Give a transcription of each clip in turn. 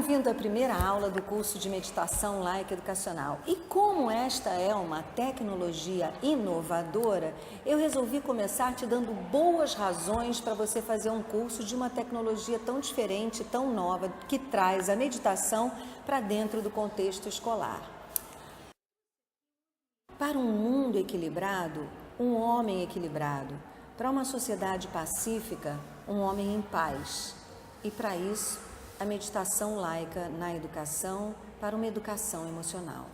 bem-vindo à primeira aula do curso de Meditação Laica Educacional. E como esta é uma tecnologia inovadora, eu resolvi começar te dando boas razões para você fazer um curso de uma tecnologia tão diferente, tão nova, que traz a meditação para dentro do contexto escolar. Para um mundo equilibrado, um homem equilibrado. Para uma sociedade pacífica, um homem em paz. E para isso, a meditação laica na educação para uma educação emocional.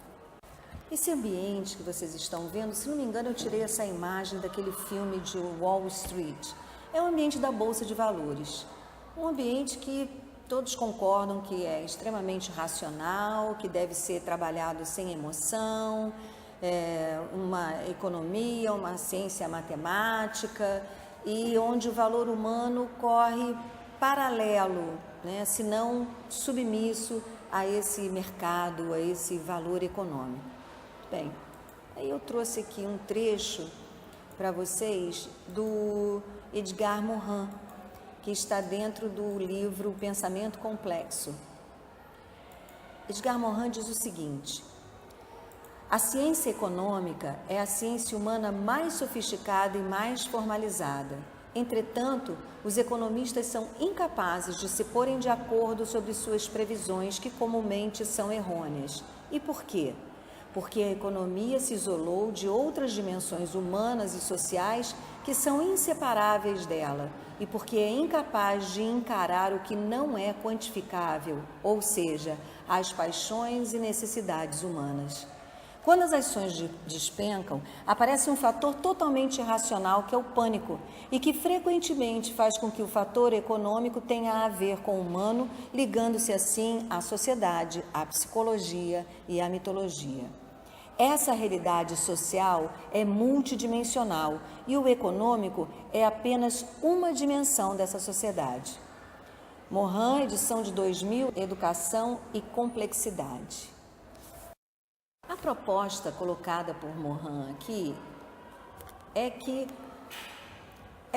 Esse ambiente que vocês estão vendo, se não me engano, eu tirei essa imagem daquele filme de Wall Street. É o ambiente da Bolsa de Valores. Um ambiente que todos concordam que é extremamente racional, que deve ser trabalhado sem emoção, uma economia, uma ciência matemática, e onde o valor humano corre paralelo, né, se não submisso a esse mercado, a esse valor econômico. Bem, aí eu trouxe aqui um trecho para vocês do Edgar Morin, que está dentro do livro Pensamento Complexo. Edgar Morin diz o seguinte: a ciência econômica é a ciência humana mais sofisticada e mais formalizada. Entretanto, os economistas são incapazes de se porem de acordo sobre suas previsões, que comumente são errôneas. E por quê? Porque a economia se isolou de outras dimensões humanas e sociais que são inseparáveis dela, e porque é incapaz de encarar o que não é quantificável, ou seja, as paixões e necessidades humanas. Quando as ações despencam, aparece um fator totalmente irracional, que é o pânico, e que frequentemente faz com que o fator econômico tenha a ver com o humano, ligando-se assim à sociedade, à psicologia e à mitologia. Essa realidade social é multidimensional e o econômico é apenas uma dimensão dessa sociedade. Morin, edição de 2000, Educação e Complexidade. A proposta colocada por Morin aqui é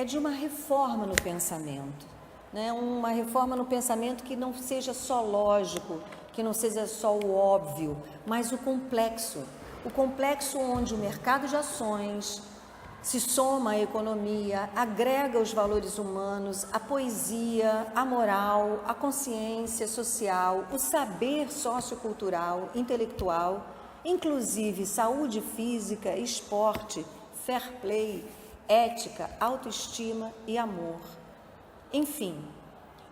de uma reforma no pensamento, né? Uma reforma no pensamento que não seja só lógico, que não seja só o óbvio, mas o complexo onde o mercado de ações se soma à economia, agrega os valores humanos, a poesia, a moral, a consciência social, o saber sociocultural, intelectual, inclusive saúde física, esporte, fair play, ética, autoestima e amor. Enfim,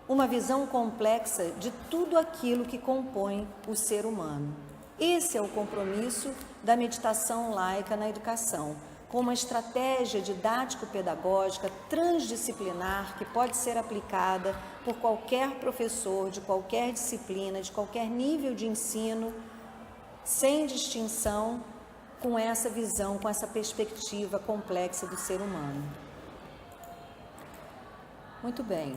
uma visão complexa de tudo aquilo que compõe o ser humano. Esse é o compromisso da meditação laica na educação, com uma estratégia didático-pedagógica transdisciplinar que pode ser aplicada por qualquer professor de qualquer disciplina, de qualquer nível de ensino, sem distinção, com essa visão, com essa perspectiva complexa do ser humano. Muito bem.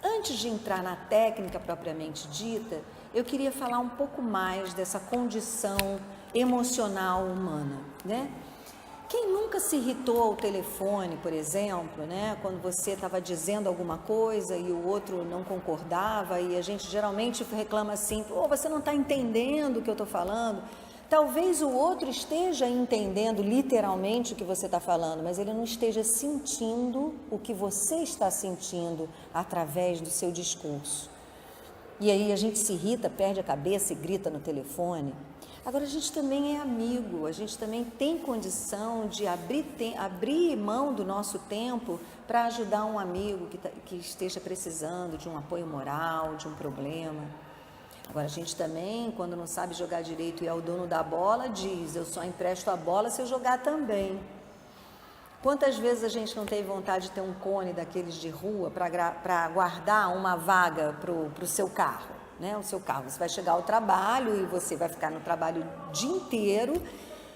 Antes de entrar na técnica propriamente dita, eu queria falar um pouco mais dessa condição emocional humana, né? Quem nunca se irritou ao telefone, por exemplo, né? Quando você estava dizendo alguma coisa e o outro não concordava, e a gente geralmente reclama assim: "Pô, você não está entendendo o que eu estou falando?" Talvez o outro esteja entendendo literalmente o que você está falando, mas ele não esteja sentindo o que você está sentindo através do seu discurso. E aí a gente se irrita, perde a cabeça e grita no telefone. Agora, a gente também é amigo, a gente também tem condição de abrir mão do nosso tempo para ajudar um amigo que esteja precisando de um apoio moral, de um problema. Agora, a gente também, quando não sabe jogar direito e é o dono da bola, diz: eu só empresto a bola se eu jogar também. Quantas vezes a gente não teve vontade de ter um cone daqueles de rua para guardar uma vaga para o seu carro? Né? O seu carro, você vai chegar ao trabalho e você vai ficar no trabalho o dia inteiro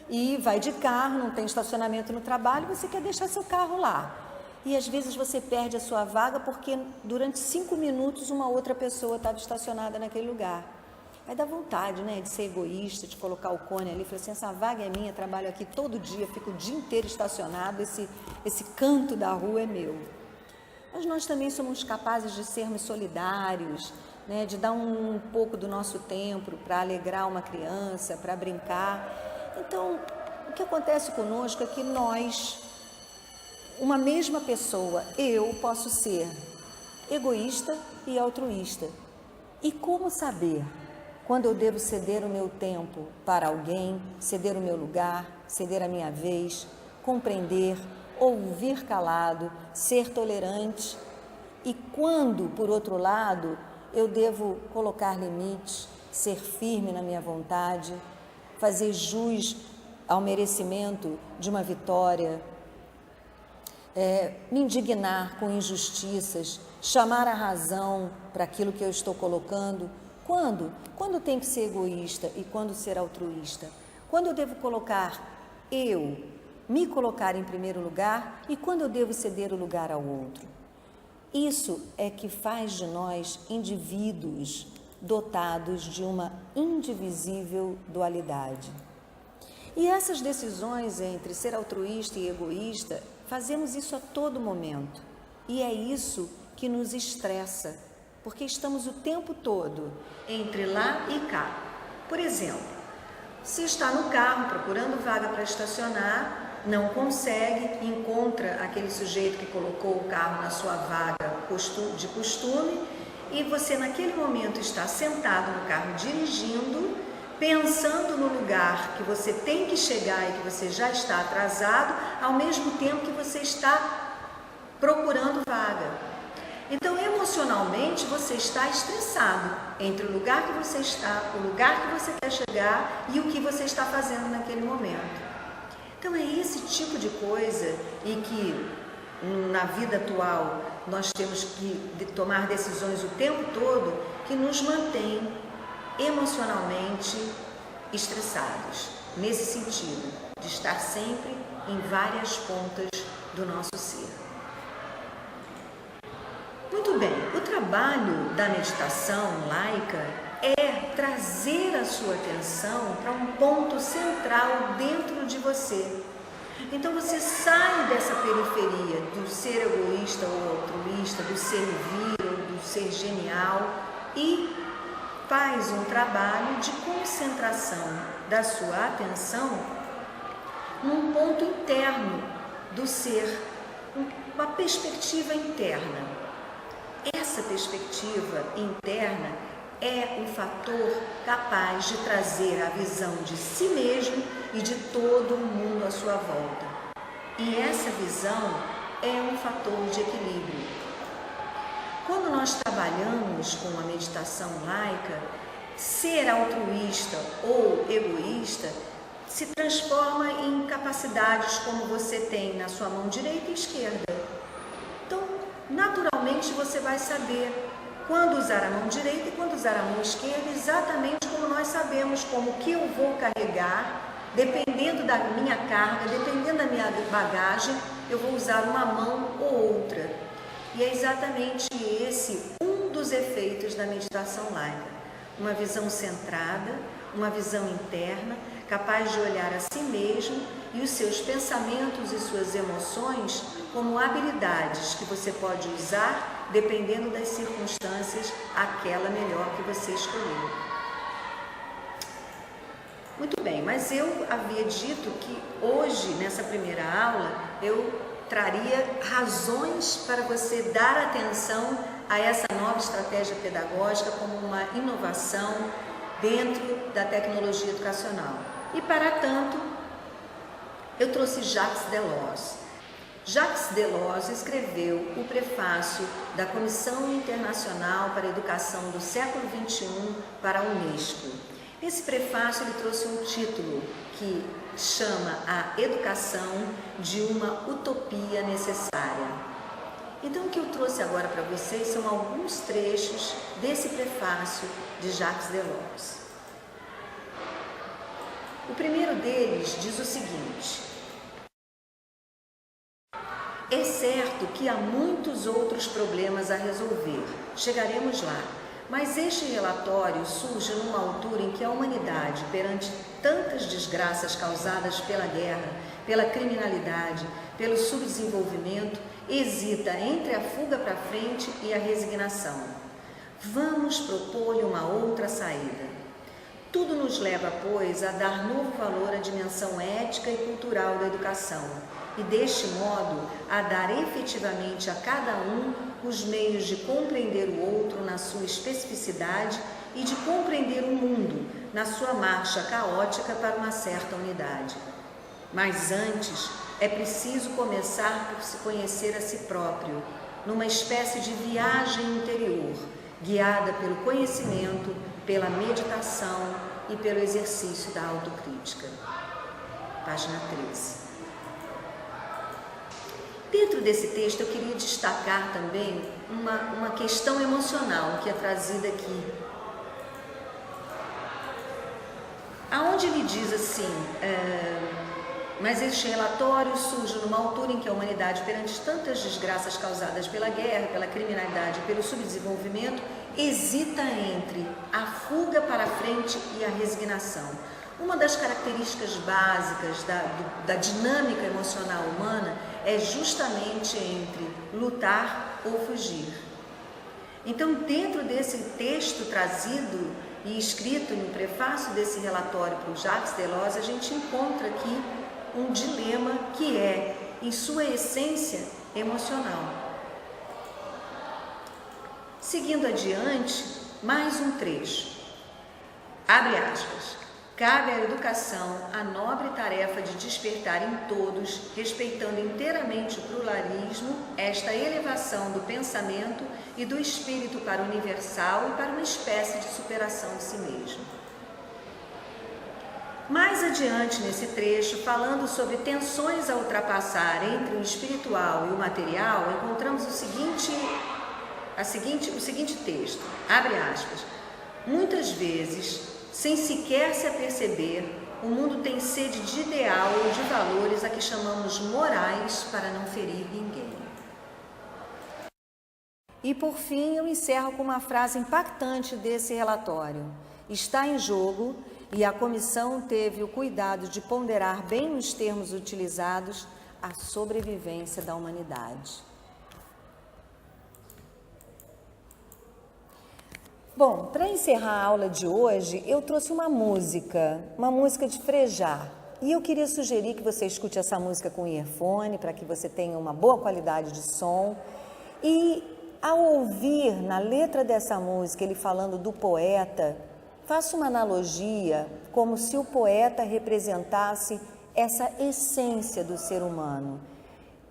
e vai de carro, não tem estacionamento no trabalho, você quer deixar seu carro lá. E às vezes você perde a sua vaga porque durante 5 minutos uma outra pessoa estava estacionada naquele lugar. Aí dá vontade, né, de ser egoísta, de colocar o cone ali, falar assim: essa vaga é minha, trabalho aqui todo dia, fico o dia inteiro estacionado, esse canto da rua é meu. Mas nós também somos capazes de sermos solidários, né, de dar um pouco do nosso tempo para alegrar uma criança, para brincar. Então, o que acontece conosco é que nós, uma mesma pessoa, eu posso ser egoísta e altruísta. E como saber quando eu devo ceder o meu tempo para alguém, ceder o meu lugar, ceder a minha vez, compreender, ouvir calado, ser tolerante? E quando, por outro lado, eu devo colocar limites, ser firme na minha vontade, fazer jus ao merecimento de uma vitória, me indignar com injustiças, chamar a razão para aquilo que eu estou colocando? Quando? Quando tem que ser egoísta e quando ser altruísta? Quando eu devo me colocar em primeiro lugar e quando eu devo ceder o lugar ao outro? Isso é que faz de nós indivíduos dotados de uma indivisível dualidade. E essas decisões entre ser altruísta e egoísta, fazemos isso a todo momento. E é isso que nos estressa, porque estamos o tempo todo entre lá e cá. Por exemplo, se está no carro procurando vaga para estacionar, não consegue, encontra aquele sujeito que colocou o carro na sua vaga de costume e você naquele momento está sentado no carro dirigindo, pensando no lugar que você tem que chegar e que você já está atrasado, ao mesmo tempo que você está procurando vaga. Então, emocionalmente, você está estressado entre o lugar que você está, o lugar que você quer chegar e o que você está fazendo naquele momento. Então, é esse tipo de coisa e que na vida atual nós temos que tomar decisões o tempo todo que nos mantém emocionalmente estressados, nesse sentido, de estar sempre em várias pontas do nosso ser. Muito bem, o trabalho da meditação laica é trazer a sua atenção para um ponto central dentro de você. Então você sai dessa periferia do ser egoísta ou altruísta, do ser vir ou do ser genial e faz um trabalho de concentração da sua atenção num ponto interno do ser, uma perspectiva interna. Essa perspectiva interna é um fator capaz de trazer a visão de si mesmo e de todo o mundo à sua volta. E essa visão é um fator de equilíbrio. Quando nós trabalhamos com a meditação laica, ser altruísta ou egoísta se transforma em capacidades como você tem na sua mão direita e esquerda. Então, naturalmente você vai saber quando usar a mão direita e quando usar a mão esquerda, exatamente como nós sabemos como que eu vou carregar, dependendo da minha carga, dependendo da minha bagagem, eu vou usar uma mão ou outra. E é exatamente esse um dos efeitos da meditação laica. Uma visão centrada, uma visão interna, capaz de olhar a si mesmo e os seus pensamentos e suas emoções como habilidades que você pode usar dependendo das circunstâncias, aquela melhor que você escolheu. Muito bem, mas eu havia dito que hoje, nessa primeira aula, eu traria razões para você dar atenção a essa nova estratégia pedagógica como uma inovação dentro da tecnologia educacional. E para tanto, eu trouxe Jacques Delors. Jacques Delors escreveu o prefácio da Comissão Internacional para a Educação do século XXI para a Unesco. Nesse prefácio ele trouxe um título que chama A Educação de uma Utopia Necessária. Então o que eu trouxe agora para vocês são alguns trechos desse prefácio de Jacques Delors. O primeiro deles diz o seguinte: é certo que há muitos outros problemas a resolver, chegaremos lá, mas este relatório surge numa altura em que a humanidade, perante tantas desgraças causadas pela guerra, pela criminalidade, pelo subdesenvolvimento, hesita entre a fuga para frente e a resignação. Vamos propor-lhe uma outra saída. Tudo nos leva, pois, a dar novo valor à dimensão ética e cultural da educação e, deste modo, a dar efetivamente a cada um os meios de compreender o outro na sua especificidade e de compreender o mundo na sua marcha caótica para uma certa unidade. Mas antes, é preciso começar por se conhecer a si próprio, numa espécie de viagem interior, guiada pelo conhecimento, pela meditação e pelo exercício da autocrítica. Página 13. Dentro desse texto eu queria destacar também uma questão emocional que é trazida aqui. Aonde ele diz assim, mas este relatório surge numa altura em que a humanidade, perante tantas desgraças causadas pela guerra, pela criminalidade e pelo subdesenvolvimento, hesita entre a fuga para a frente e a resignação. Uma das características básicas da dinâmica emocional humana é justamente entre lutar ou fugir. Então, dentro desse texto trazido e escrito no prefácio desse relatório por Jacques Delors, a gente encontra aqui um dilema que é, em sua essência, emocional. Seguindo adiante, mais um trecho. Abre aspas. Cabe à educação a nobre tarefa de despertar em todos, respeitando inteiramente o pluralismo, esta elevação do pensamento e do espírito para o universal e para uma espécie de superação de si mesmo. Mais adiante nesse trecho, falando sobre tensões a ultrapassar entre o espiritual e o material, encontramos o seguinte texto, abre aspas, muitas vezes, sem sequer se aperceber, o mundo tem sede de ideal ou de valores a que chamamos morais para não ferir ninguém. E por fim, eu encerro com uma frase impactante desse relatório. Está em jogo, e a comissão teve o cuidado de ponderar bem nos termos utilizados, a sobrevivência da humanidade. Bom, para encerrar a aula de hoje, eu trouxe uma música de Frejá. E eu queria sugerir que você escute essa música com earphone, para que você tenha uma boa qualidade de som. E ao ouvir na letra dessa música ele falando do poeta, faça uma analogia como se o poeta representasse essa essência do ser humano.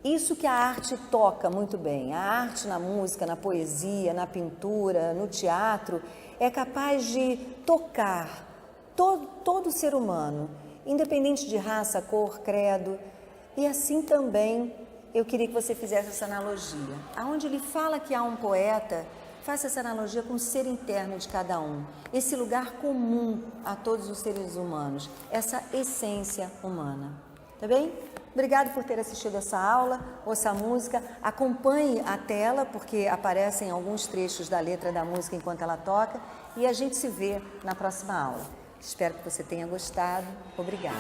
Isso que a arte toca muito bem, a arte na música, na poesia, na pintura, no teatro, é capaz de tocar todo ser humano, independente de raça, cor, credo. E assim também eu queria que você fizesse essa analogia. Aonde ele fala que há um poeta, faça essa analogia com o ser interno de cada um, esse lugar comum a todos os seres humanos, essa essência humana. Tá bem? Obrigado por ter assistido essa aula, ouça a música, acompanhe a tela, porque aparecem alguns trechos da letra da música enquanto ela toca, e a gente se vê na próxima aula. Espero que você tenha gostado. Obrigada.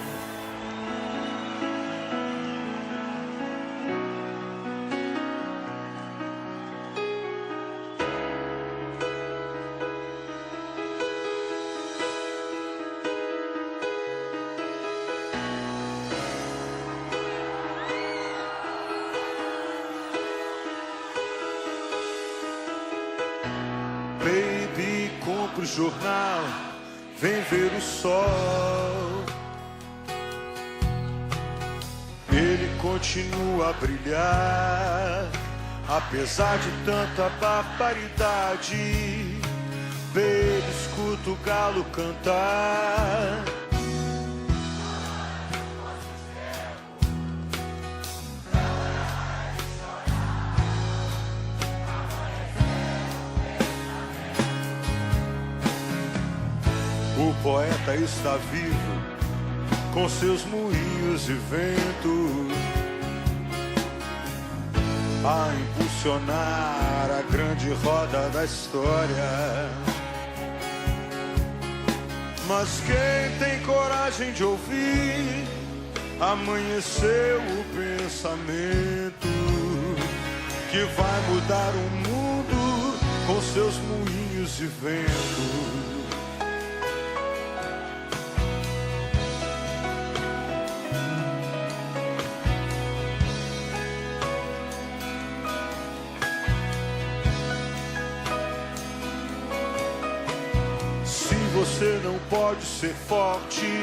Baby, compra o jornal, vem ver o sol. Ele continua a brilhar, apesar de tanta barbaridade. Baby, escuta o galo cantar. O poeta está vivo, com seus moinhos e vento, a impulsionar a grande roda da história. Mas quem tem coragem de ouvir, amanheceu o pensamento que vai mudar o mundo com seus moinhos de vento. Se você não pode ser forte,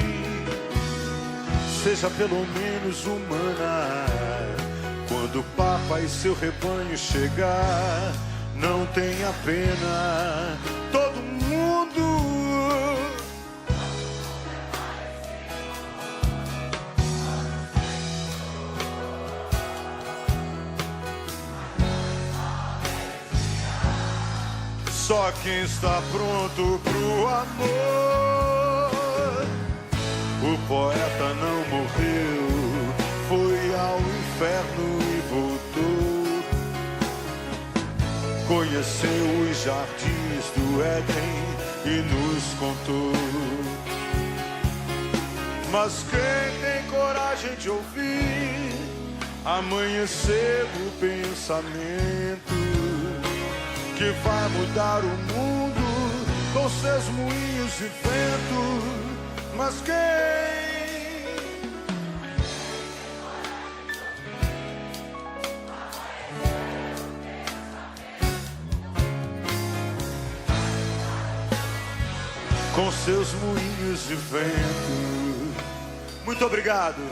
seja pelo menos humana. Quando o Papa e seu rebanho chegar, não tenha pena. Todo mundo só quem está pronto pro amor. O poeta não morreu, foi ao inferno e voltou. Conheceu os jardins do Éden e nos contou. Mas quem tem coragem de ouvir amanhecer o pensamento que vai mudar o mundo com seus moinhos de vento? Mas quem? Com seus moinhos de vento. Muito obrigado.